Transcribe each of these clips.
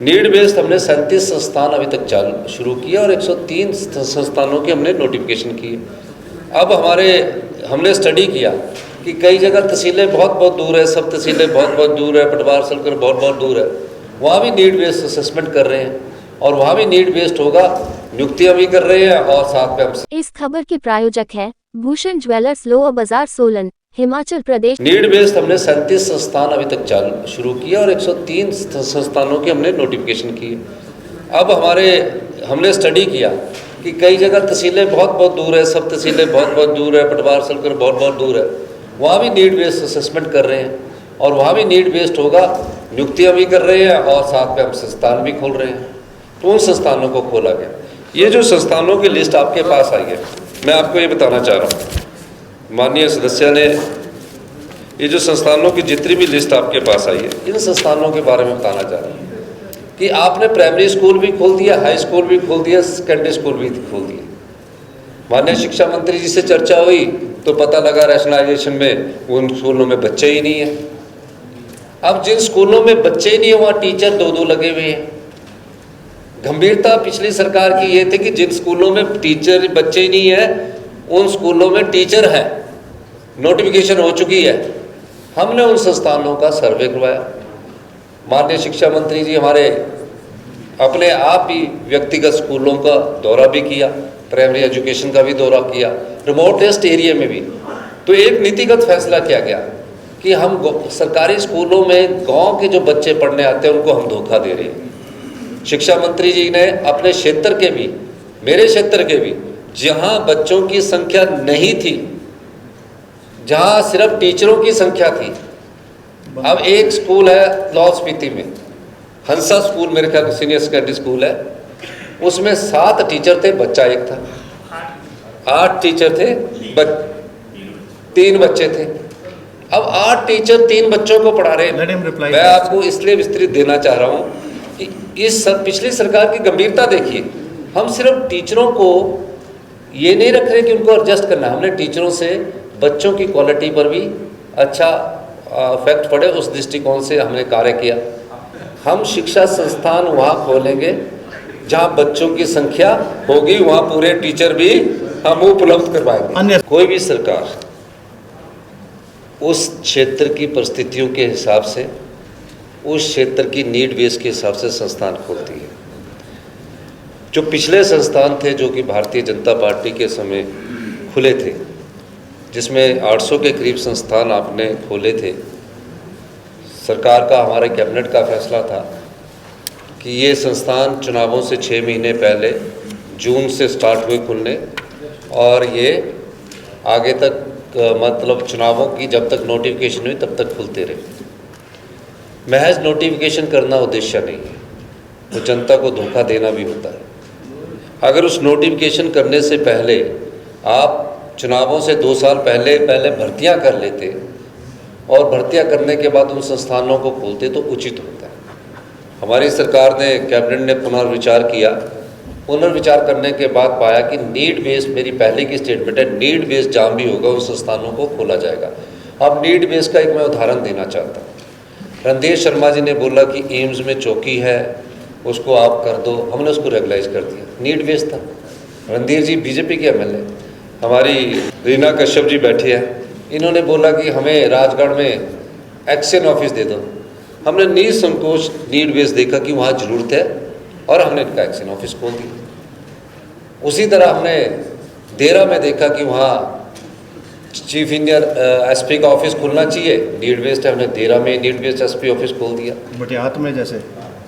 Need based हमने 37 संस्थान अभी तक शुरू किए और 103 संस्थानों के हमने नोटिफिकेशन किए। अब हमने स्टडी किया कि कई जगह तहसीलें बहुत बहुत दूर है, सब तहसीलें बहुत बहुत दूर है, पटवार सलकर बहुत बहुत दूर है, वहाँ भी नीड बेस्ड असेसमेंट कर रहे हैं और वहाँ भी नीड बेस्ड होगा, नियुक्तियाँ भी कर रहे हैं और साथ में हम। इस खबर के प्रायोजक है भूषण ज्वेलर्स, लोअर बाजार, सोलन, हिमाचल प्रदेश। नीड बेस्ड हमने 37 संस्थान अभी तक शुरू किए और 103 संस्थानों के हमने नोटिफिकेशन किए। अब हमने स्टडी किया कि कई जगह तहसीलें बहुत बहुत दूर है, सब तहसीलें बहुत बहुत दूर है, पटवार सलकर बहुत बहुत दूर है, वहाँ भी नीड बेस्ड असेसमेंट कर रहे हैं और वहाँ भी नीड बेस्ड होगा, नियुक्तियाँ भी कर रहे हैं और साथ में हम संस्थान भी खोल रहे हैं। तो उन संस्थानों को खोला गया। ये जो संस्थानों की लिस्ट आपके पास आई है, मैं आपको ये बताना चाह रहा हूँ, माननीय सदस्य ने ये जो संस्थानों की जितनी भी लिस्ट आपके पास आई है, इन संस्थानों के बारे में बताना चाह रहा हूँ कि आपने प्राइमरी स्कूल भी खोल दिया, हाई स्कूल भी खोल दिया, सेकेंडरी स्कूल भी खोल दिया। माननीय शिक्षा मंत्री जी से चर्चा हुई तो पता लगा रैशनलाइजेशन में उन स्कूलों में बच्चे ही नहीं है। अब जिन स्कूलों में बच्चे ही नहीं है वहाँ टीचर दो लगे हुए हैं। गंभीरता पिछली सरकार की ये थी कि जिन स्कूलों में टीचर बच्चे ही नहीं है उन स्कूलों में टीचर है, नोटिफिकेशन हो चुकी है। हमने उन संस्थानों का सर्वे करवाया। माननीय शिक्षा मंत्री जी हमारे अपने आप ही व्यक्तिगत स्कूलों का दौरा भी किया, प्राइमरी एजुकेशन का भी दौरा किया, रिमोटेस्ट एरिया में भी। तो एक नीतिगत फैसला किया गया कि हम सरकारी स्कूलों में गांव के जो बच्चे पढ़ने आते हैं उनको हम धोखा दे रहे हैं। शिक्षा मंत्री जी ने अपने क्षेत्र के भी, मेरे क्षेत्र के भी, जहां बच्चों की संख्या नहीं थी, जहां सिर्फ टीचरों की संख्या थी। अब एक स्कूल है लाहौल स्पीति में, हंसा स्कूल मेरे ख्याल सीनियर सेकेंडरी स्कूल है, उसमें 7 टीचर थे, बच्चा एक था। 8 टीचर थे, 3 बच्चे थे। अब 8 टीचर 3 बच्चों को पढ़ा रहे हैं। मैं आपको इसलिए विस्तृत देना चाह रहा हूँ कि पिछली सरकार की गंभीरता देखिए। हम सिर्फ टीचरों को ये नहीं रख रहे कि उनको एडजस्ट करना है, हमने टीचरों से बच्चों की क्वालिटी पर भी अच्छा इफेक्ट पड़े, उस दृष्टिकोण से हमने कार्य किया। हम शिक्षा संस्थान वहाँ खोलेंगे जहाँ बच्चों की संख्या होगी, वहाँ पूरे टीचर भी हम उपलब्ध करवाएंगे। कोई भी सरकार उस क्षेत्र की परिस्थितियों के हिसाब से, उस क्षेत्र की नीड बेस के हिसाब से संस्थान खोलती है। जो पिछले संस्थान थे जो कि भारतीय जनता पार्टी के समय खुले थे, जिसमें 800 के करीब संस्थान आपने खोले थे, सरकार का, हमारे कैबिनेट का फैसला था कि ये संस्थान चुनावों से 6 महीने पहले जून से स्टार्ट हुए खुलने और ये आगे तक मतलब चुनावों की जब तक नोटिफिकेशन हुई तब तक खुलते रहे। महज नोटिफिकेशन करना उद्देश्य नहीं है, तो जनता को धोखा देना भी होता है। अगर उस नोटिफिकेशन करने से पहले आप चुनावों से 2 साल पहले भर्तियां कर लेते और भर्तियां करने के बाद उन संस्थानों को खोलते तो उचित होता है। हमारी सरकार ने, कैबिनेट ने पुनर्विचार किया। पुनर्विचार करने के बाद पाया कि नीड बेस्ड, मेरी पहले की स्टेटमेंट है, नीड बेस्ड जहाँ भी होगा उन संस्थानों को खोला जाएगा। अब नीड बेस्ड का एक मैं उदाहरण देना चाहता हूँ। रणधीर शर्मा जी ने बोला कि एम्स में चौकी है, उसको आप कर दो, हमने उसको रेगुलाइज कर दिया, नीड बेस्ड था। रणधीर जी बीजेपी के एमएलए, हमारी रीना कश्यप जी बैठी है, इन्होंने बोला कि हमें राजगढ़ में एक्शन ऑफिस दे दो। हमने निसंकोच नीड बेस्ड देखा कि वहाँ ज़रूरत है और हमने इनका एक्शन ऑफिस खोल दिया। उसी तरह हमने देरा में देखा कि वहाँ चीफ इंजीनियर एसपी का ऑफिस खुलना चाहिए, नीड बेस्ड है, हमने देरा में नीड बेस्ड एसपी ऑफिस खोल दिया। भटियात में जैसे,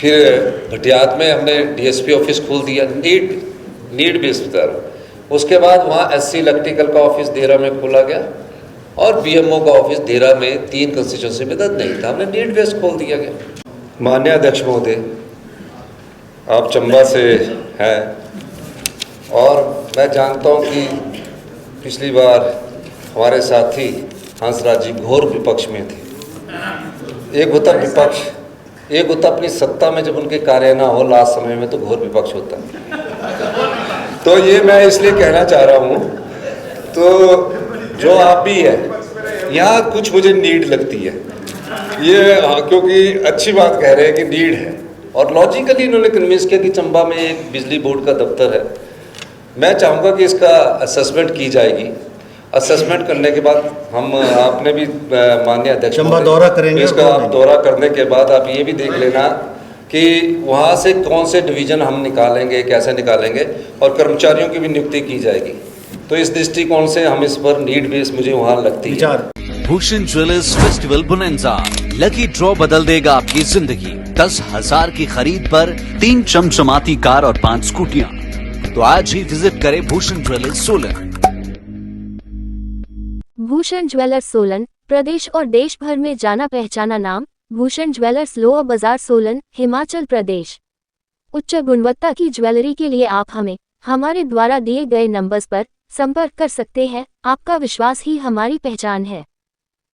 फिर भटियात में हमने डीएसपी ऑफिस खोल दिया, नीड बेस्ड बता रहा हूँ। उसके बाद वहाँ एससी इलेक्ट्रिकल का ऑफिस देरा में खोला गया और बीएमओ का ऑफिस देरा में 3 कंस्टिट्यूंसी में दर्ज नहीं था, हमने नीड बेस्ड खोल दिया गया। माननीय अध्यक्ष महोदय, आप चंबा से हैं और मैं जानता हूँ कि पिछली बार हमारे साथी हंसराज जी घोर विपक्ष में थे। एक होता विपक्ष, एक होता अपनी सत्ता में जब उनके कार्य ना हो लास्ट समय में, तो घोर विपक्ष होता है। तो ये मैं इसलिए कहना चाह रहा हूँ, तो जो आप भी है यहाँ कुछ मुझे नीड लगती है ये, क्योंकि अच्छी बात कह रहे हैं कि नीड है, और लॉजिकली इन्होंने कन्विंस किया कि चंबा में एक बिजली बोर्ड का दफ्तर है। मैं चाहूँगा कि इसका असेसमेंट की जाएगी। असेसमेंट करने के बाद हम आपने भी माननीय अध्यक्ष चंबा दौरा करेंगे, इसका आप दौरा करने के बाद आप ये भी देख लेना कि वहाँ से कौन से डिवीज़न हम निकालेंगे, कैसे निकालेंगे, और कर्मचारियों की भी नियुक्ति की जाएगी। तो इस दृष्टिकोण से हम इस पर नीड बेस मुझे वहाँ लगती है। विचार Bhushan jewellers festival bonanza lucky draw बदल देगा आपकी जिंदगी। 10,000 की खरीद पर 3 चमचमाती कार और 5 स्कूटियां। तो आज ही विजिट करें भूषण ज्वेलर्स सोलन। भूषण ज्वेलर्स सोलन, प्रदेश और देश भर में जाना पहचाना नाम। भूषण ज्वेलर्स लोअर बाजार सोलन, हिमाचल प्रदेश। उच्च गुणवत्ता की ज्वेलरी के लिए आप हमें हमारे द्वारा दिए गए नंबर्स पर संपर्क कर सकते हैं। आपका विश्वास ही हमारी पहचान है।